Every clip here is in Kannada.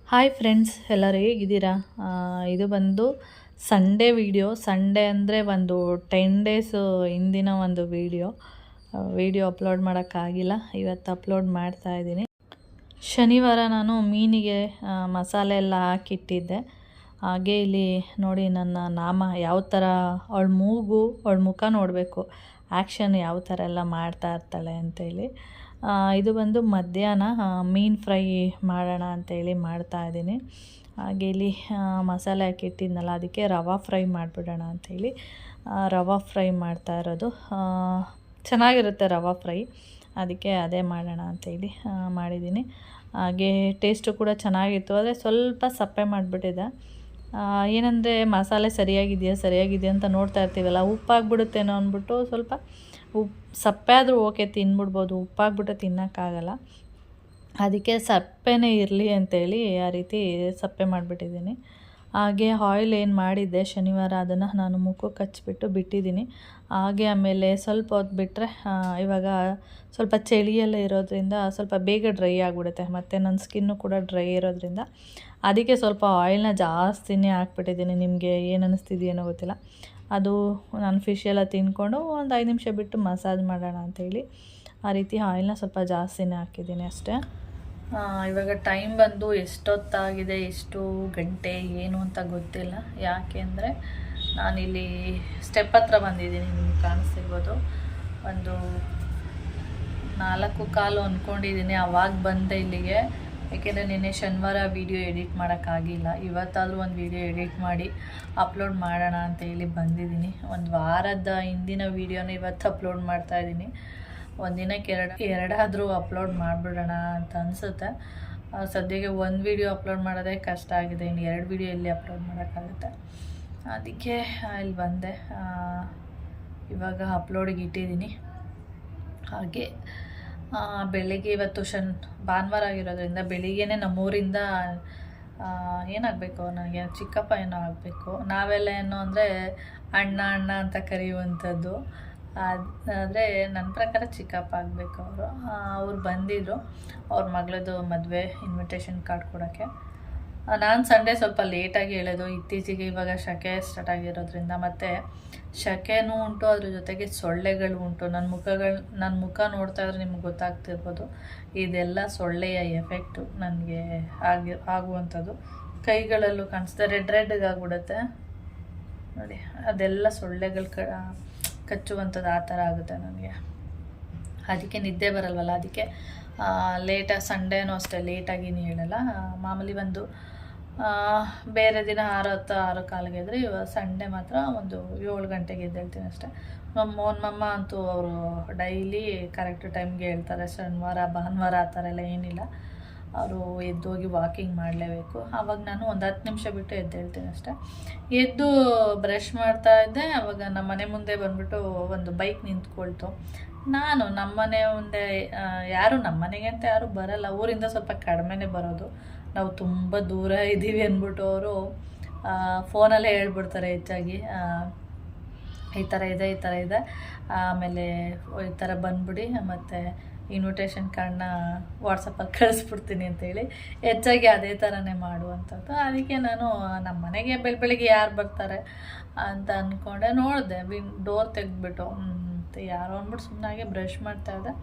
ಹಾಯ್ ಫ್ರೆಂಡ್ಸ್, ಎಲ್ಲರೂ ಹೇಗಿದ್ದೀರಾ? ಇದು ಬಂದು ಸಂಡೇ ವಿಡಿಯೋ. ಸಂಡೇ ಅಂದರೆ ಒಂದು 10 ಡೇಸು ಹಿಂದಿನ ಒಂದು ವಿಡಿಯೋ ಅಪ್ಲೋಡ್ ಮಾಡೋಕ್ಕಾಗಿಲ್ಲ. ಇವತ್ತು ಅಪ್ಲೋಡ್ ಮಾಡ್ತಾಯಿದ್ದೀನಿ. ಶನಿವಾರ ನಾನು ಮೀನಿಗೆ ಮಸಾಲೆ ಎಲ್ಲ ಹಾಕಿಟ್ಟಿದ್ದೆ. ಹಾಗೆ ಇಲ್ಲಿ ನೋಡಿ ನನ್ನ ನಾಮ ಯಾವ ಥರ, ಅವಳ ಮುಖ ನೋಡಬೇಕು, ಆ್ಯಕ್ಷನ್ ಯಾವ ಥರ ಎಲ್ಲ ಮಾಡ್ತಾ ಇರ್ತಾಳೆ ಅಂತೇಳಿ. ಇದು ಬಂದು ಮಧ್ಯಾಹ್ನ ಮೀನು ಫ್ರೈ ಮಾಡೋಣ ಅಂತೇಳಿ ಮಾಡ್ತಾಯಿದ್ದೀನಿ. ಹಾಗೆ ಇಲ್ಲಿ ಮಸಾಲೆ ಹಾಕಿಟ್ಟಿದ್ನಲ್ಲ, ಅದಕ್ಕೆ ರವೆ ಫ್ರೈ ಮಾಡಿಬಿಡೋಣ ಅಂಥೇಳಿ ರವೆ ಫ್ರೈ ಮಾಡ್ತಾ ಇರೋದು. ಚೆನ್ನಾಗಿರುತ್ತೆ ರವೆ ಫ್ರೈ, ಅದಕ್ಕೆ ಅದೇ ಮಾಡೋಣ ಅಂಥೇಳಿ ಮಾಡಿದ್ದೀನಿ. ಹಾಗೆ ಟೇಸ್ಟು ಕೂಡ ಚೆನ್ನಾಗಿತ್ತು, ಆದರೆ ಸ್ವಲ್ಪ ಸಪ್ಪೆ ಮಾಡಿಬಿಟ್ಟಿದೆ. ಏನಂದರೆ ಮಸಾಲೆ ಸರಿಯಾಗಿದೆಯಾ ಅಂತ ನೋಡ್ತಾ ಇರ್ತೀವಲ್ಲ, ಉಪ್ಪಾಗ್ಬಿಡುತ್ತೇನೋ ಅಂದ್ಬಿಟ್ಟು ಸ್ವಲ್ಪ ಸಪ್ಪೆ ಆದರೂ ಓಕೆ, ತಿನ್ಬಿಡ್ಬೋದು. ಉಪ್ಪಾಗ್ಬಿಟ್ಟು ತಿನ್ನೋಕ್ಕಾಗಲ್ಲ, ಅದಕ್ಕೆ ಸಪ್ಪೆನೇ ಇರಲಿ ಅಂತೇಳಿ ಆ ರೀತಿ ಸಪ್ಪೆ ಮಾಡಿಬಿಟ್ಟಿದ್ದೀನಿ. ಹಾಗೆ ಆಯಿಲ್ ಏನು ಮಾಡಿದ್ದೆ ಶನಿವಾರ, ಅದನ್ನು ನಾನು ಮುಖಕ್ಕೆ ಹಚ್ಬಿಟ್ಟು ಬಿಟ್ಟಿದ್ದೀನಿ. ಹಾಗೆ ಆಮೇಲೆ ಸ್ವಲ್ಪ ಹೊತ್ತು ಬಿಟ್ಟರೆ, ಇವಾಗ ಸ್ವಲ್ಪ ಚಳಿಯೆಲ್ಲ ಇರೋದ್ರಿಂದ ಸ್ವಲ್ಪ ಬೇಗ ಡ್ರೈ ಆಗಿಬಿಡುತ್ತೆ, ಮತ್ತು ನನ್ನ ಸ್ಕಿನ್ನು ಕೂಡ ಡ್ರೈ ಇರೋದ್ರಿಂದ ಅದಕ್ಕೆ ಸ್ವಲ್ಪ ಆಯಿಲ್ನ ಜಾಸ್ತಿನೇ ಹಾಕ್ಬಿಟ್ಟಿದ್ದೀನಿ. ನಿಮಗೆ ಏನು ಅನ್ನಿಸ್ತಿದೆಯೇನೋ ಗೊತ್ತಿಲ್ಲ. ಅದು ನಾನು ಫಿಶ್ ಎಲ್ಲ ತಿಂದ್ಕೊಂಡು ಒಂದು 5 ನಿಮಿಷ ಬಿಟ್ಟು ಮಸಾಜ್ ಮಾಡೋಣ ಅಂಥೇಳಿ ಆ ರೀತಿ ಆಯಿಲ್ನ ಸ್ವಲ್ಪ ಜಾಸ್ತಿನೇ ಹಾಕಿದ್ದೀನಿ ಅಷ್ಟೇ. ಇವಾಗ ಟೈಮ್ ಬಂದು ಎಷ್ಟೊತ್ತಾಗಿದೆ, ಎಷ್ಟು ಗಂಟೆ ಏನು ಅಂತ ಗೊತ್ತಿಲ್ಲ. ಯಾಕೆ ಅಂದರೆ ನಾನಿಲ್ಲಿ ಸ್ಟೆಪ್ ಹತ್ರ ಬಂದಿದ್ದೀನಿ, ನಿಮ್ಗೆ ಕಾಣಿಸ್ತಿರ್ಬೋದು. ಒಂದು 4:15 ಅಂದ್ಕೊಂಡಿದ್ದೀನಿ, ಅವಾಗ ಬಂದೆ ಇಲ್ಲಿಗೆ. ಏಕೆಂದರೆ ನಿನ್ನೆ ಶನಿವಾರ ವೀಡಿಯೋ ಎಡಿಟ್ ಮಾಡೋಕ್ಕಾಗಿಲ್ಲ. ಇವತ್ತಾದರೂ ಒಂದು ವೀಡಿಯೋ ಎಡಿಟ್ ಮಾಡಿ ಅಪ್ಲೋಡ್ ಮಾಡೋಣ ಅಂತ ಹೇಳಿ ಬಂದಿದ್ದೀನಿ. ಒಂದು ವಾರದ ಹಿಂದಿನ ವೀಡಿಯೋನ ಇವತ್ತು ಅಪ್ಲೋಡ್ ಮಾಡ್ತಾಯಿದ್ದೀನಿ. ಒಂದಿನಕ್ಕೆ ಎರಡಾದರೂ ಅಪ್ಲೋಡ್ ಮಾಡಿಬಿಡೋಣ ಅಂತ ಅನಿಸುತ್ತೆ. ಸದ್ಯಕ್ಕೆ ಒಂದು ವೀಡಿಯೋ ಅಪ್ಲೋಡ್ ಮಾಡೋದೇ ಕಷ್ಟ ಆಗಿದೆ, ಇನ್ನು 2 ವೀಡಿಯೋ ಎಲ್ಲಿ ಅಪ್ಲೋಡ್ ಮಾಡೋಕ್ಕಾಗುತ್ತೆ. ಅದಕ್ಕೆ ಇಲ್ಲಿ ಬಂದೆ, ಇವಾಗ ಅಪ್ಲೋಡಿಗೆ ಇಟ್ಟಿದ್ದೀನಿ. ಹಾಗೆ ಬೆಳಿಗ್ಗೆ ಇವತ್ತು ಭಾನುವಾರ ಆಗಿರೋದ್ರಿಂದ ಬೆಳಿಗ್ಗೆನೇ ನಮ್ಮೂರಿಂದ ಏನಾಗಬೇಕು, ನನಗೆ ಚಿಕ್ಕಪ್ಪ ಏನೋ ಆಗಬೇಕು. ನಾವೆಲ್ಲ ಏನು ಅಂದರೆ ಅಣ್ಣ ಅಂತ ಕರೆಯುವಂಥದ್ದು. ಆದರೆ ನನ್ನ ಪ್ರಕಾರ ಚಿಕ್ಕಪ್ಪ ಆಗಬೇಕು ಅವ್ರು ಬಂದಿದ್ದರು, ಅವ್ರ ಮಗಳದು ಮದುವೆ ಇನ್ವಿಟೇಷನ್ ಕಾರ್ಡ್ ಕೊಡೋಕ್ಕೆ. ನಾನು ಸಂಡೇ ಸ್ವಲ್ಪ ಲೇಟಾಗಿ ಹೇಳೋದು. ಇತ್ತೀಚೆಗೆ ಇವಾಗ ಶೆಕೆ ಸ್ಟಾರ್ಟ್ ಆಗಿರೋದ್ರಿಂದ, ಮತ್ತು ಶೆಕೆನೂ ಉಂಟು, ಅದ್ರ ಜೊತೆಗೆ ಸೊಳ್ಳೆಗಳು ಉಂಟು. ನನ್ನ ಮುಖ ನೋಡ್ತಾ ಇದ್ರೆ ನಿಮ್ಗೆ ಗೊತ್ತಾಗ್ತಿರ್ಬೋದು. ಇದೆಲ್ಲ ಸೊಳ್ಳೆಯ ಎಫೆಕ್ಟು ನನಗೆ ಆಗುವಂಥದ್ದು. ಕೈಗಳಲ್ಲೂ ಕಾಣಿಸ್ತಾ ರೆಡ್ಗಾಗ್ಬಿಡುತ್ತೆ ನೋಡಿ, ಅದೆಲ್ಲ ಸೊಳ್ಳೆಗಳು ಕಚ್ಚುವಂಥದ್ದು ಆ ಥರ ಆಗುತ್ತೆ ನನಗೆ. ಅದಕ್ಕೆ ನಿದ್ದೆ ಬರಲ್ವಲ್ಲ, ಅದಕ್ಕೆ ಸಂಡೇನೂ ಅಷ್ಟೇ ಲೇಟಾಗಿನೇ ಹೇಳಲ್ಲ. ಮಾಮೂಲಿ ಒಂದು ಬೇರೆ ದಿನ 6:10 ಇದ್ದರೆ ಸಂಡೇ ಮಾತ್ರ ಒಂದು 7 ಗಂಟೆಗೆ ಎದ್ದೇಳ್ತೀನಿ ಅಷ್ಟೇ. ಮಮ್ಮ ಅಂತೂ ಅವರು ಡೈಲಿ ಕರೆಕ್ಟ್ ಟೈಮ್ಗೆ ಹೇಳ್ತಾರೆ. ಶನಿವಾರ ಭಾನುವಾರ ಆ ಥರ ಎಲ್ಲ ಏನಿಲ್ಲ, ಅವರು ಎದ್ದೋಗಿ ವಾಕಿಂಗ್ ಮಾಡಲೇಬೇಕು. ಆವಾಗ ನಾನು ಒಂದು 10 ನಿಮಿಷ ಬಿಟ್ಟು ಎದ್ದೇಳ್ತೀನಿ ಅಷ್ಟೇ. ಎದ್ದು ಬ್ರಷ್ ಮಾಡ್ತಾಯಿದ್ದೆ, ಆವಾಗ ನಮ್ಮ ಮನೆ ಮುಂದೆ ಬಂದುಬಿಟ್ಟು ಒಂದು ಬೈಕ್ ನಿಂತ್ಕೊಳ್ತು. ನಾನು ನಮ್ಮನೆ ಮುಂದೆ ನಮ್ಮನೆಗೆ ಅಂತ ಯಾರೂ ಬರಲ್ಲ, ಊರಿಂದ ಸ್ವಲ್ಪ ಕಡಿಮೆನೇ ಬರೋದು. ನಾವು ತುಂಬ ದೂರ ಇದ್ದೀವಿ ಅಂದ್ಬಿಟ್ಟು ಅವರು ಫೋನಲ್ಲೇ ಹೇಳ್ಬಿಡ್ತಾರೆ ಹೆಚ್ಚಾಗಿ, ಈ ಥರ ಇದೆ, ಆಮೇಲೆ ಈ ಥರ ಬಂದ್ಬಿಡಿ, ಮತ್ತು ಇನ್ವಿಟೇಷನ್ ಕಾರ್ಡ್ನ ವಾಟ್ಸಪ್ಪಲ್ಲಿ ಕಳಿಸ್ಬಿಡ್ತೀನಿ ಅಂತೇಳಿ ಹೆಚ್ಚಾಗಿ ಅದೇ ಥರನೇ ಮಾಡುವಂಥದ್ದು. ಅದಕ್ಕೆ ನಾನು ನಮ್ಮ ಮನೆಗೆ ಬೆಳಗ್ಗೆ ಯಾರು ಬರ್ತಾರೆ ಅಂತ ಅಂದ್ಕೊಂಡೆ. ನೋಡಿದೆ ಡೋರ್ ತೆಗೆದ್ಬಿಟ್ಟು ಯಾರೋ ಅಂದ್ಬಿಟ್ಟು ಸುಮ್ಮನಾಗೆ ಬ್ರಷ್ ಮಾಡ್ತಾಯಿದ್ದೆ.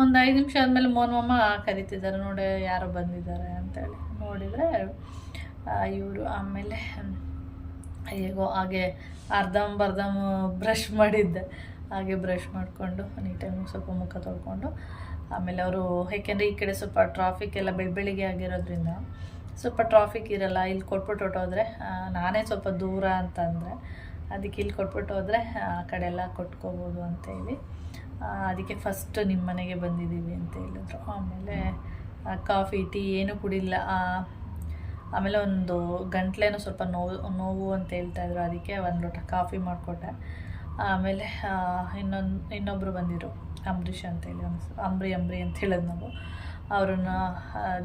ಒಂದು 5 ನಿಮಿಷ ಆದಮೇಲೆ ಮಮ್ಮ ಕರಿತಿದ್ದಾರೆ, ನೋಡಿ ಯಾರೋ ಬಂದಿದ್ದಾರೆ ಅಂತೇಳಿ. ನೋಡಿದರೆ ಇವರು. ಆಮೇಲೆ ಹೇಗೋ ಹಾಗೆ ಅರ್ಧಂಬರ್ಧಂ ಬ್ರಷ್ ಮಾಡಿದ್ದೆ. ಹಾಗೆ ಬ್ರಷ್ ಮಾಡಿಕೊಂಡು ನೀಟಾಗಿ ಸ್ವಲ್ಪ ಮುಖ ತೊಳ್ಕೊಂಡು, ಆಮೇಲೆ ಅವರು ಏಕೆಂದರೆ ಈ ಕಡೆ ಸ್ವಲ್ಪ ಟ್ರಾಫಿಕ್ ಎಲ್ಲ ಬೆಳಿಗ್ಗೆ ಆಗಿರೋದ್ರಿಂದ ಸ್ವಲ್ಪ ಟ್ರಾಫಿಕ್ ಇರಲ್ಲ. ಇಲ್ಲಿ ಕೊಟ್ಬಿಟ್ಟು ಹೊಟ್ಟೋದ್ರೆ, ನಾನೇ ಸ್ವಲ್ಪ ದೂರ ಅಂತಂದರೆ ಅದಕ್ಕೆ ಇಲ್ಲಿ ಕೊಟ್ಬಿಟ್ಟು ಹೋದರೆ ಆ ಕಡೆ ಎಲ್ಲ ಕೊಟ್ಕೋಬೋದು ಅಂತೇಳಿ, ಅದಕ್ಕೆ ಫಸ್ಟ್ ನಿಮ್ಮ ಮನೆಗೆ ಬಂದಿದ್ದೀವಿ ಅಂತ ಹೇಳಿದ್ರು. ಆಮೇಲೆ ಕಾಫಿ ಟೀ ಏನೂ ಕುಡಿಲ್ಲ. ಆಮೇಲೆ ಒಂದು ಗಂಟ್ಲೇನೂ ಸ್ವಲ್ಪ ನೋವು ಅಂತ ಹೇಳ್ತಾಯಿದ್ರು, ಅದಕ್ಕೆ 1 ಲೋಟ ಕಾಫಿ ಮಾಡಿಕೊಟ್ಟೆ. ಆಮೇಲೆ ಇನ್ನೊಬ್ಬರು ಬಂದಿರು, ಅಂಬರೀಷ್ ಅಂತೇಳಿ, ಅಂಬ್ರಿ ಅಂತ ಹೇಳೋದು ನಾವು. ಅವ್ರನ್ನ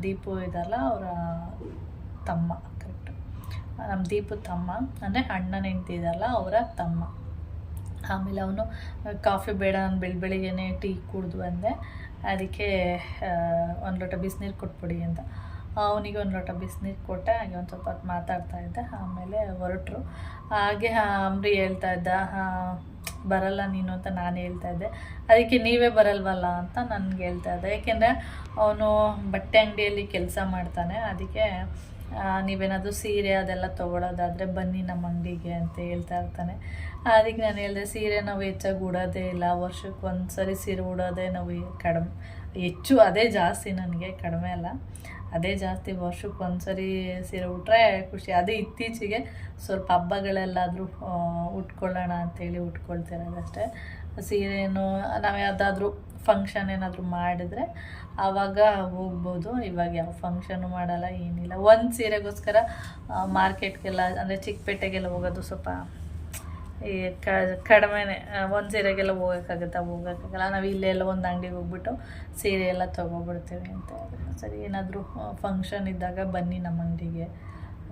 ದೀಪು ಇದ್ದಾರಲ್ಲ, ಅವರ ತಮ್ಮ, ಕರೆಕ್ಟ್ ನಮ್ಮ ದೀಪು ತಮ್ಮ, ಅಂದರೆ ಅಣ್ಣನ ಹೆಂಡ್ತಿ ಇದ್ದಾರಲ್ಲ ಅವರ ತಮ್ಮ. ಆಮೇಲೆ ಅವನು ಕಾಫಿ ಬೇಡ, ನಾನು ಬೆಳಿಗ್ಗೆನೇ ಟೀ ಕುಡಿದು ಬಂದೆ, ಅದಕ್ಕೆ 1 ಲೋಟ ಬಿಸಿನೀರು ಕೊಟ್ಬಿಡಿ ಅಂತ. ಅವನಿಗೆ ಒಂದು ಲೋಟ ಬಿಸಿನೀರು ಕೊಟ್ಟೆ. ಹಾಗೆ ಒಂದು ಸ್ವಲ್ಪ ಹೊತ್ತು ಮಾತಾಡ್ತಾ ಇದ್ದೆ. ಆಮೇಲೆ ಹೊರಟರು. ಹಾಗೆ ಅಂಬರಿ ಹೇಳ್ತಾ ಇದ್ದ, ಬರಲ್ಲ ನೀನು ಅಂತ ನಾನು ಹೇಳ್ತಾ ಇದ್ದೆ. ಅದಕ್ಕೆ ನೀವೇ ಬರಲ್ವಲ್ಲ ಅಂತ ನನಗೆ ಹೇಳ್ತಾ ಇದ್ದೆ. ಏಕೆಂದರೆ ಅವನು ಬಟ್ಟೆ ಅಂಗಡಿಯಲ್ಲಿ ಕೆಲಸ ಮಾಡ್ತಾನೆ. ಅದಕ್ಕೆ ನೀವೇನಾದರೂ ಸೀರೆ ಅದೆಲ್ಲ ತೊಗೊಳೋದಾದರೆ ಬನ್ನಿ ನಮ್ಮ ಅಂಗಡಿಗೆ ಅಂತ ಹೇಳ್ತಾ ಇರ್ತಾನೆ. ಅದಕ್ಕೆ ನಾನು ಹೇಳಿದೆ, ಸೀರೆ ನಾವು ಹೆಚ್ಚಾಗಿ ಉಡೋದೇ ಇಲ್ಲ, ವರ್ಷಕ್ಕೆ ಒಂದು ಸರಿ ಸೀರೆ ಉಡೋದೇ ನಾವು ಕಡಿಮೆ, ಹೆಚ್ಚು ಅದೇ ಜಾಸ್ತಿ, ನನಗೆ ಕಡಿಮೆ ಅಲ್ಲ ಅದೇ ಜಾಸ್ತಿ. ವರ್ಷಕ್ಕೆ ಒಂದು ಸರಿ ಸೀರೆ ಉಟ್ರೆ ಖುಷಿ. ಅದು ಇತ್ತೀಚೆಗೆ ಸ್ವಲ್ಪ ಹಬ್ಬಗಳೆಲ್ಲಾದರೂ ಉಟ್ಕೊಳ್ಳೋಣ ಅಂಥೇಳಿ ಉಟ್ಕೊಳ್ತಿರೋದಷ್ಟೇ. ಸೀರೆನೂ ನಾವು ಯಾವುದಾದ್ರೂ ಫಂಕ್ಷನ್ ಏನಾದರೂ ಮಾಡಿದ್ರೆ ಆವಾಗ ಹೋಗ್ಬೋದು. ಇವಾಗ ಯಾವ ಫಂಕ್ಷನು ಮಾಡಲ್ಲ, ಏನಿಲ್ಲ. ಒಂದು ಸೀರೆಗೋಸ್ಕರ ಮಾರ್ಕೆಟ್ಗೆಲ್ಲ ಅಂದರೆ ಚಿಕ್ಕಪೇಟೆಗೆಲ್ಲ ಹೋಗೋದು ಸ್ವಲ್ಪ ಈ ಕಡಿಮೆನೇ. ಒಂದು ಸೀರೆಗೆಲ್ಲ ಹೋಗೋಕ್ಕಾಗಲ್ಲ. ನಾವು ಇಲ್ಲೆಲ್ಲ ಒಂದು ಅಂಗಡಿಗೆ ಹೋಗ್ಬಿಟ್ಟು ಸೀರೆ ಎಲ್ಲ ತೊಗೊಬಿಡ್ತೀವಿ ಅಂತ ಹೇಳಿದ್ರೆ, ಸರಿ ಏನಾದರೂ ಫಂಕ್ಷನ್ ಇದ್ದಾಗ ಬನ್ನಿ ನಮ್ಮ ಅಂಗಡಿಗೆ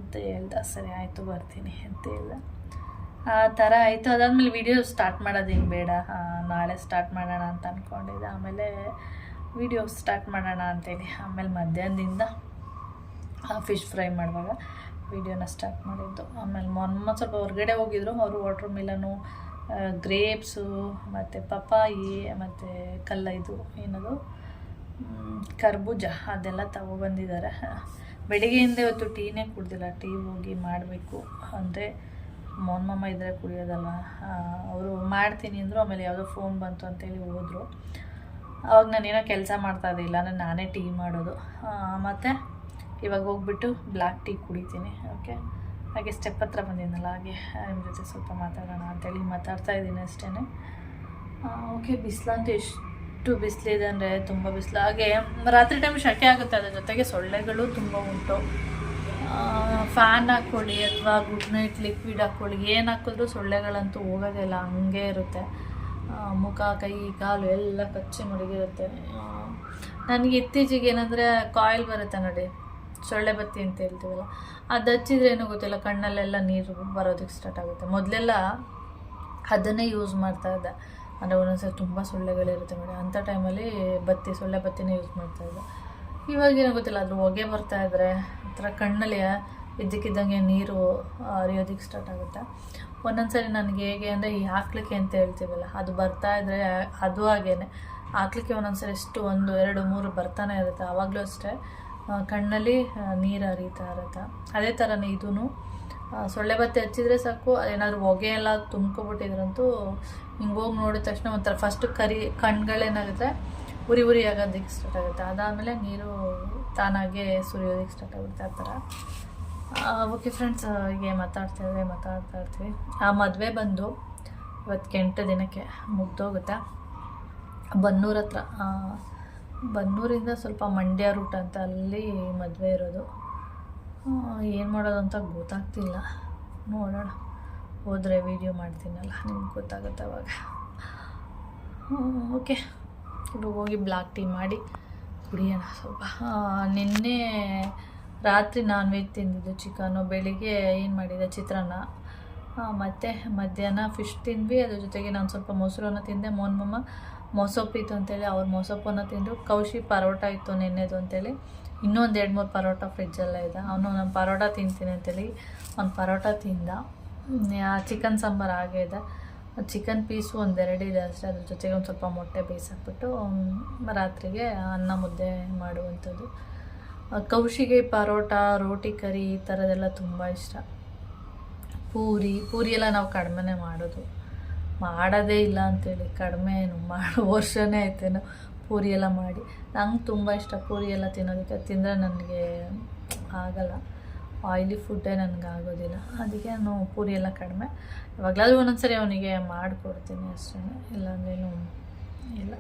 ಅಂತ ಹೇಳ್ದೆ. ಸರಿ ಆಯಿತು ಬರ್ತೀನಿ ಅಂತ ಹೇಳ್ದೆ. ಆ ಥರ ಆಯಿತು. ಅದಾದಮೇಲೆ ವಿಡಿಯೋ ಸ್ಟಾರ್ಟ್ ಮಾಡೋದೇನು ಬೇಡ, ನಾಳೆ ಸ್ಟಾರ್ಟ್ ಮಾಡೋಣ ಅಂತ ಅಂದ್ಕೊಂಡಿದ್ದೆ. ಆಮೇಲೆ ವಿಡಿಯೋ ಸ್ಟಾರ್ಟ್ ಮಾಡೋಣ ಅಂತೇಳಿ ಆಮೇಲೆ ಮಧ್ಯಾಹ್ನದಿಂದ ಫಿಶ್ ಫ್ರೈ ಮಾಡುವಾಗ ವಿಡಿಯೋನ ಸ್ಟಾರ್ಟ್ ಮಾಡಿದ್ದು. ಆಮೇಲೆ ಮೊನ್ನೆ ಸ್ವಲ್ಪ ಹೊರಗಡೆ ಹೋಗಿದ್ರು ಅವರು. ವಾಟರ್ ಮಿಲನು, ಗ್ರೇಪ್ಸು ಮತ್ತು ಪಪಾಯಿ ಮತ್ತು ಇದು ಏನದು ಕರ್ಬೂಜ ಅದೆಲ್ಲ ತಗೊಬಂದಿದ್ದಾರೆ. ಬೆಳಿಗ್ಗೆಯಿಂದ ಇವತ್ತು ಟೀನೇ ಕುಡ್ದಿಲ್ಲ. ಟೀ ಹೋಗಿ ಮಾಡಬೇಕು ಅಂದರೆ ಮೊನ್ಮಮ್ಮ ಇದ್ದರೆ ಕುಡಿಯೋದಲ್ಲ. ಅವರು ಮಾಡ್ತೀನಿ ಅಂದರು. ಆಮೇಲೆ ಯಾವುದೋ ಫೋನ್ ಬಂತು ಅಂತೇಳಿ ಹೋದರು. ಅವಾಗ ನಾನೇನೋ ಕೆಲಸ ಮಾಡ್ತಾಯಿದ್ದೆ, ಇಲ್ಲ ಅಂದರೆ ನಾನೇ ಟೀ ಮಾಡೋದು. ಮತ್ತು ಇವಾಗ ಹೋಗ್ಬಿಟ್ಟು ಬ್ಲ್ಯಾಕ್ ಟೀ ಕುಡಿತೀನಿ. ಓಕೆ, ಹಾಗೆ ಸ್ಟೆಪ್ ಹತ್ರ ಬಂದಿದ್ದನಲ್ಲ, ಹಾಗೆ ನಿಮ್ಮ ಜೊತೆ ಸ್ವಲ್ಪ ಮಾತಾಡೋಣ ಅಂತೇಳಿ ಮಾತಾಡ್ತಾಯಿದ್ದೀನಿ ಅಷ್ಟೇ. ಓಕೆ, ಬಿಸಿಲಂತೂ ಎಷ್ಟು ಬಿಸಿಲಿದೆ ಅಂದರೆ ತುಂಬ ಬಿಸಿಲು. ಹಾಗೆ ರಾತ್ರಿ ಟೈಮ್ ಶೆಕೆ ಆಗುತ್ತೆ, ಅದ್ರ ಜೊತೆಗೆ ಸೊಳ್ಳೆಗಳು ತುಂಬ ಉಂಟು. ಫ್ಯಾನ್ ಹಾಕ್ಕೊಳ್ಳಿ ಅಥವಾ ಗುಡ್ ನೈಟ್ ಲಿಕ್ವಿಡ್ ಹಾಕ್ಕೊಳ್ಳಿ, ಏನು ಹಾಕಿದ್ರೂ ಸೊಳ್ಳೆಗಳಂತೂ ಹೋಗೋದೇ ಇಲ್ಲ, ಹಂಗೆ ಇರುತ್ತೆ. ಮುಖ, ಕೈ, ಕಾಲು ಎಲ್ಲ ಕಚ್ಚಿ ಮಡಗಿರುತ್ತೆ. ನನಗೆ ಇತ್ತೀಚೆಗೆ ಏನಂದರೆ ಕಾಯಿಲ್ ಬರುತ್ತೆ ನೋಡಿ, ಸೊಳ್ಳೆ ಬತ್ತಿ ಅಂತ ಹೇಳ್ತೀವಲ್ಲ, ಅದು ಹಚ್ಚಿದ್ರೆ ಏನೋ ಗೊತ್ತಿಲ್ಲ ಕಣ್ಣಲ್ಲೆಲ್ಲ ನೀರು ಬರೋದಕ್ಕೆ ಸ್ಟಾರ್ಟ್ ಆಗುತ್ತೆ. ಮೊದಲೆಲ್ಲ ಅದನ್ನೇ ಯೂಸ್ ಮಾಡ್ತಾಯಿದ್ದೆ. ಅಂದರೆ ಒಂದೊಂದ್ಸರಿ ತುಂಬ ಸೊಳ್ಳೆಗಳಿರುತ್ತೆ ನೋಡಿ, ಅಂಥ ಟೈಮಲ್ಲಿ ಸೊಳ್ಳೆ ಬತ್ತಿನೇ ಯೂಸ್ ಮಾಡ್ತಾಯಿದ್ದೆ. ಇವಾಗ ಏನೋ ಗೊತ್ತಿಲ್ಲ, ಅದ್ರ ಹೊಗೆ ಬರ್ತಾಯಿದ್ರೆ ಒಂಥರ ಕಣ್ಣಲ್ಲಿ ಇದ್ದಕ್ಕಿದ್ದಂಗೆ ನೀರು ಹರಿಯೋದಕ್ಕೆ ಸ್ಟಾರ್ಟ್ ಆಗುತ್ತೆ. ಒಂದೊಂದ್ಸರಿ ನನಗೆ ಹೇಗೆ ಅಂದರೆ ಈ ಹಾಕ್ಲಿಕ್ಕೆ ಅಂತ ಹೇಳ್ತೀವಲ್ಲ, ಅದು ಬರ್ತಾಯಿದ್ರೆ ಅದು ಹಾಗೇ ಹಾಕ್ಲಿಕ್ಕೆ ಒಂದೊಂದ್ಸರಿ ಎಷ್ಟು 1, 2, 3 ಬರ್ತಾನೆ ಇರುತ್ತೆ. ಆವಾಗಲೂ ಅಷ್ಟೇ ಕಣ್ಣಲ್ಲಿ ನೀರು ಹರಿತಾ ಇರುತ್ತೆ. ಅದೇ ಥರನೇ ಇದೂ ಸೊಳ್ಳೆ ಬತ್ತಿ ಹಚ್ಚಿದ್ರೆ ಸಾಕು, ಅದೇನಾದರೂ ಹೊಗೆ ಎಲ್ಲ ತುಂಬ್ಕೊಬಿಟ್ಟಿದ್ರಂತೂ ಹಿಂಗೆ ಹೋಗಿ ನೋಡಿದ ತಕ್ಷಣ ಒಂಥರ ಫಸ್ಟು ಕಣ್ಗಳೇನಾಗುತ್ತೆ ಉರಿ ಆಗೋದಕ್ಕೆ ಸ್ಟಾರ್ಟ್ ಆಗುತ್ತೆ. ಅದಾದಮೇಲೆ ನೀರು ತಾನಾಗೆ ಸುರಿಯೋದಕ್ಕೆ ಸ್ಟಾರ್ಟ್ ಆಗುತ್ತೆ, ಆ ಥರ. ಓಕೆ ಫ್ರೆಂಡ್ಸ್, ಹೀಗೆ ಮಾತಾಡ್ತಾ ಇರ್ತೀವಿ. ಆ ಮದುವೆ ಬಂದು ಇವತ್ತು 8 ದಿನಕ್ಕೆ ಮುಗ್ದೋಗುತ್ತೆ. ಬನ್ನೂರು ಹತ್ರ, ಬನ್ನೂರಿಂದ ಸ್ವಲ್ಪ ಮಂಡ್ಯ ರೂಟ್ ಅಂತ ಅಲ್ಲಿ ಮದುವೆ ಇರೋದು. ಏನು ಮಾಡೋದು ಅಂತ ಗೊತ್ತಾಗ್ತಿಲ್ಲ, ನೋಡೋಣ. ಹೋದರೆ ವೀಡಿಯೋ ಮಾಡ್ತೀನಲ್ಲ, ನಿಮ್ಗೆ ಗೊತ್ತಾಗುತ್ತೆ ಅವಾಗ. ಓಕೆ, ಇವಾಗ ಹೋಗಿ ಬ್ಲ್ಯಾಕ್ ಟೀ ಮಾಡಿ ಕುಡಿಯೋಣ ಸ್ವಲ್ಪ. ನಿನ್ನೆ ರಾತ್ರಿ ನಾನ್ ವೆಜ್ ತಿಂದಿದ್ದು, ಚಿಕನು. ಬೆಳಿಗ್ಗೆ ಏನು ಮಾಡಿದೆ, ಚಿತ್ರಾನ್ನ. ಮತ್ತು ಮಧ್ಯಾಹ್ನ ಫಿಶ್ ತಿಂದ್ವಿ. ಅದ್ರ ಜೊತೆಗೆ ನಾನು ಸ್ವಲ್ಪ ಮೊಸರನ್ನ ತಿಂದೆ. ಮೊನ್ಮಮ್ಮ ಮೊಸೊಪ್ಪು ಇತ್ತು ಅಂತೇಳಿ ಅವ್ರು ಮೊಸೊಪ್ಪನ್ನು ತಿಂದರು. ಕೌಶಿ ಪರೋಟ ಇತ್ತು ನೆನ್ನೆದು ಅಂತೇಳಿ ಇನ್ನೊಂದು 2-3 ಪರೋಟ ಫ್ರಿಜ್ಜಲ್ಲೇ ಇದೆ. ಅವನು ನಾನು ಪರೋಟ ತಿಂತೀನಿ ಅಂತೇಳಿ ಒಂದು ಪರೋಟ ತಿಂದ. ಚಿಕನ್ ಸಾಂಬಾರು ಹಾಗೇ ಇದೆ. ಚಿಕನ್ ಪೀಸು 1-2 ಇದೆ ಅಷ್ಟೇ. ಅದ್ರ ಜೊತೆಗೆ ಒಂದು ಸ್ವಲ್ಪ ಮೊಟ್ಟೆ ಬೇಯಿಸಾಕ್ಬಿಟ್ಟು ರಾತ್ರಿಗೆ ಅನ್ನ ಮುದ್ದೆ ಮಾಡುವಂಥದ್ದು. ಕೌಶಿಗೆ ಪರೋಟ, ರೋಟಿ ಕರಿ ಈ ಥರದ್ದೆಲ್ಲ ತುಂಬ ಇಷ್ಟ. ಪೂರಿ ಎಲ್ಲ ನಾವು ಕಡಿಮೆನೇ ಮಾಡೋದೇ ಇಲ್ಲ ಅಂತೇಳಿ, ಕಡಿಮೆ ವರ್ಷನೇ ಆಯ್ತೇನೋ ಪೂರಿ ಎಲ್ಲ ಮಾಡಿ. ನಂಗೆ ತುಂಬ ಇಷ್ಟ ಪೂರಿ ಎಲ್ಲ ತಿನ್ನೋದಕ್ಕೆ. ತಿಂದರೆ ನನಗೆ ಆಗಲ್ಲ, ಆಯಿಲಿ ಫುಡ್ಡೇ ನನಗೆ ಆಗೋದಿಲ್ಲ. ಅದಕ್ಕೆ ನಾನು ಪೂರಿ ಎಲ್ಲ ಕಡಿಮೆ. ಇವಾಗಲಾದ್ರೂ ಒಂದೊಂದ್ಸರಿ ಅವನಿಗೆ ಮಾಡಿಕೊಡ್ತೀನಿ ಅಷ್ಟೇ, ಇಲ್ಲಾಂದ್ರೇನು ಇಲ್ಲ.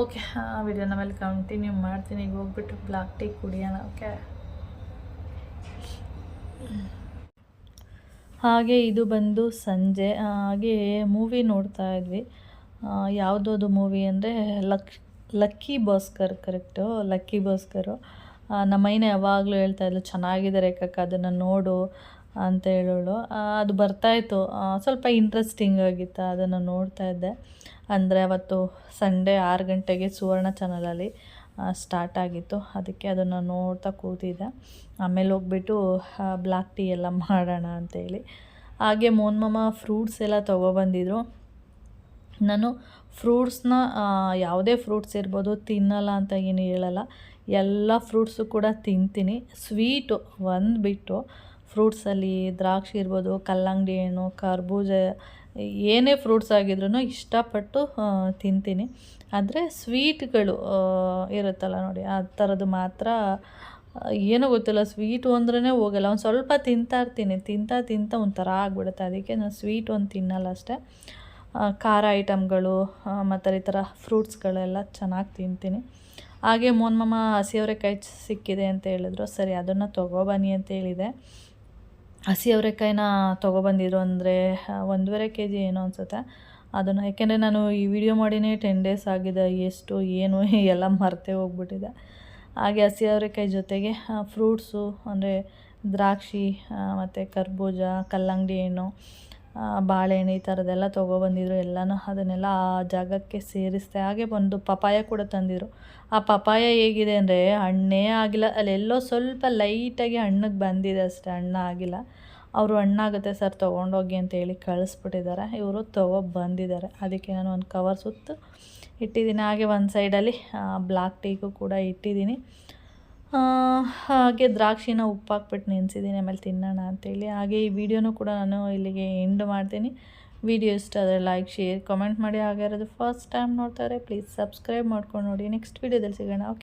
ಓಕೆ, ವಿಡಿಯೋನ ಮೇಲೆ ಕಂಟಿನ್ಯೂ ಮಾಡ್ತೀನಿ. ಈಗ ಹೋಗ್ಬಿಟ್ಟು ಬ್ಲ್ಯಾಕ್ ಟೀ ಕುಡಿಯೋಣ. ಓಕೆ, ಹಾಗೆ ಇದು ಬಂದು ಸಂಜೆ. ಹಾಗೆ ಮೂವಿ ನೋಡ್ತಾ ಇದ್ವಿ. ಯಾವುದದು ಮೂವಿ ಅಂದರೆ Lucky Bhaskar. Correct, Lucky Bhaskar. ನಮ್ಮೈನ ಯಾವಾಗಲೂ ಹೇಳ್ತಾಯಿದ್ಲು, ಚೆನ್ನಾಗಿದೆ ರೇಖಕ್ಕ, ಅದನ್ನು ನೋಡು ಅಂತ ಹೇಳೋಳು. ಅದು ಬರ್ತಾಯಿತ್ತು, ಸ್ವಲ್ಪ ಇಂಟ್ರೆಸ್ಟಿಂಗ್ ಆಗಿತ್ತು, ಅದನ್ನು ನೋಡ್ತಾ ಇದ್ದೆ. ಅಂದರೆ ಅವತ್ತು ಸಂಡೇ 6 ಗಂಟೆಗೆ ಸುವರ್ಣ ಚಾನಲಲ್ಲಿ ಸ್ಟಾರ್ಟ್ ಆಗಿತ್ತು. ಅದಕ್ಕೆ ಅದನ್ನು ನೋಡ್ತಾ ಕೂತಿದ್ದೆ. ಆಮೇಲೆ ಹೋಗ್ಬಿಟ್ಟು ಬ್ಲ್ಯಾಕ್ ಟೀ ಎಲ್ಲ ಮಾಡೋಣ ಅಂತೇಳಿ. ಹಾಗೆ ಮೋನ್ ಮಾಮ ಫ್ರೂಟ್ಸ್ ಎಲ್ಲ ತೊಗೊಬಂದಿದ್ರು. ನಾನು ಫ್ರೂಟ್ಸ್ನ ಯಾವುದೇ ಫ್ರೂಟ್ಸ್ ಇರ್ಬೋದು ತಿನ್ನಲ್ಲ ಅಂತ ಏನು ಹೇಳಲ್ಲ, ಎಲ್ಲ ಫ್ರೂಟ್ಸು ಕೂಡ ತಿಂತೀನಿ. ಸ್ವೀಟು ಒಂದು ಬಿಟ್ಟು ಫ್ರೂಟ್ಸಲ್ಲಿ ದ್ರಾಕ್ಷಿ ಇರ್ಬೋದು, ಕಲ್ಲಂಗಡಿ ಹಣ್ಣು, ಕರ್ಬೂಜ, ಏನೇ ಫ್ರೂಟ್ಸ್ ಆಗಿದ್ರೂ ಇಷ್ಟಪಟ್ಟು ತಿಂತೀನಿ. ಆದರೆ ಸ್ವೀಟ್ಗಳು ಇರುತ್ತಲ್ಲ ನೋಡಿ, ಆ ಥರದ್ದು ಮಾತ್ರ ಏನೋ ಗೊತ್ತಿಲ್ಲ, ಸ್ವೀಟು ಅಂದ್ರೇ ಹೋಗಲ್ಲ. ಒಂದು ಸ್ವಲ್ಪ ತಿಂತಾಯಿರ್ತೀನಿ, ತಿಂತಾ ಒಂಥರ ಆಗ್ಬಿಡುತ್ತೆ. ಅದಕ್ಕೆ ನಾನು ಸ್ವೀಟ್ ಒಂದು ತಿನ್ನಲ್ಲ ಅಷ್ಟೇ. ಖಾರ ಐಟಮ್ಗಳು ಮತ್ತು ಈ ಥರ ಫ್ರೂಟ್ಸ್ಗಳೆಲ್ಲ ಚೆನ್ನಾಗಿ ತಿಂತೀನಿ. ಹಾಗೆ ಮೋನ್ ಮಾಮ ಹಸಿ ಅವರೆಕಾಯಿ ಸಿಕ್ಕಿದೆ ಅಂತ ಹೇಳಿದ್ರು. ಸರಿ ಅದನ್ನು ತೊಗೊಬನ್ನಿ ಅಂತ ಹೇಳಿದೆ. ಹಸಿ ಅವರೆಕಾಯಿನ ತೊಗೊಬಂದಿದ್ರು. ಅಂದರೆ 1.5 kg ಏನೋ ಅನಿಸುತ್ತೆ. ಅದನ್ನು ಯಾಕೆಂದರೆ ನಾನು ಈ ವಿಡಿಯೋ ಮಾಡಿನೇ 10 days ಆಗಿದೆ. ಎಷ್ಟು ಏನು ಎಲ್ಲ ಮರೆತೇ ಹೋಗ್ಬಿಟ್ಟಿದೆ. ಹಾಗೆ ಹಸಿ ಅವರೆಕಾಯಿ ಜೊತೆಗೆ ಫ್ರೂಟ್ಸು ಅಂದರೆ ದ್ರಾಕ್ಷಿ ಮತ್ತು ಕರ್ಬೂಜ, ಕಲ್ಲಂಗಡಿ ಹಣ್ಣು, ಬಾಳೆಹಣ್ಣು ಈ ಥರದ್ದೆಲ್ಲ ತೊಗೊಬಂದಿದ್ರು. ಎಲ್ಲನೂ ಅದನ್ನೆಲ್ಲ ಆ ಜಾಗಕ್ಕೆ ಸೇರಿಸ್ದೆ. ಹಾಗೆ ಒಂದು ಪಪಾಯ ಕೂಡ ತಂದಿದ್ರು. ಆ ಪಪಾಯ ಹೇಗಿದೆ ಅಂದರೆ ಹಣ್ಣೇ ಆಗಿಲ್ಲ, ಅಲ್ಲೆಲ್ಲೋ ಸ್ವಲ್ಪ ಲೈಟಾಗಿ ಹಣ್ಣಿಗೆ ಬಂದಿದೆ ಅಷ್ಟೇ, ಹಣ್ಣಾಗಿಲ್ಲ. ಅವರು ಹಣ್ಣಾಗುತ್ತೆ ಸರ್ ತೊಗೊಂಡೋಗಿ ಅಂತ ಹೇಳಿ ಕಳಿಸ್ಬಿಟ್ಟಿದ್ದಾರೆ. ಇವರು ತೊಗೊಬಂದಿದ್ದಾರೆ. ಅದಕ್ಕೆ ನಾನು ಒಂದು ಕವರ್ ಸುತ್ತು ಇಟ್ಟಿದ್ದೀನಿ. ಹಾಗೆ ಒಂದು ಸೈಡಲ್ಲಿ ಬ್ಲ್ಯಾಕ್ ಟೀಗೂ ಕೂಡ ಇಟ್ಟಿದ್ದೀನಿ. ಹಾಗೆ ದ್ರಾಕ್ಷಿನ ಉಪ್ಪು ಹಾಕ್ಬಿಟ್ಟು ನೆನೆಸಿದ್ದೀನಿ, ಆಮೇಲೆ ತಿನ್ನೋಣ ಅಂತೇಳಿ. ಹಾಗೆ ಈ ವಿಡಿಯೋನೂ ಕೂಡ ನಾನು ಇಲ್ಲಿಗೆ ಎಂಡ್ ಮಾಡ್ತೀನಿ. ವಿಡಿಯೋ ಇಷ್ಟ ಆದರೆ ಲೈಕ್, ಶೇರ್, ಕಮೆಂಟ್ ಮಾಡಿ. ಹಾಗೆ ಯಾರಾದರೂ ಫಸ್ಟ್ ಟೈಮ್ ನೋಡ್ತಾರೆ ಪ್ಲೀಸ್ ಸಬ್ಸ್ಕ್ರೈಬ್ ಮಾಡ್ಕೊಂಡು ನೋಡಿ. ನೆಕ್ಸ್ಟ್ ವಿಡಿಯೋದಲ್ಲಿ ಸಿಗೋಣ. ಓಕೆ.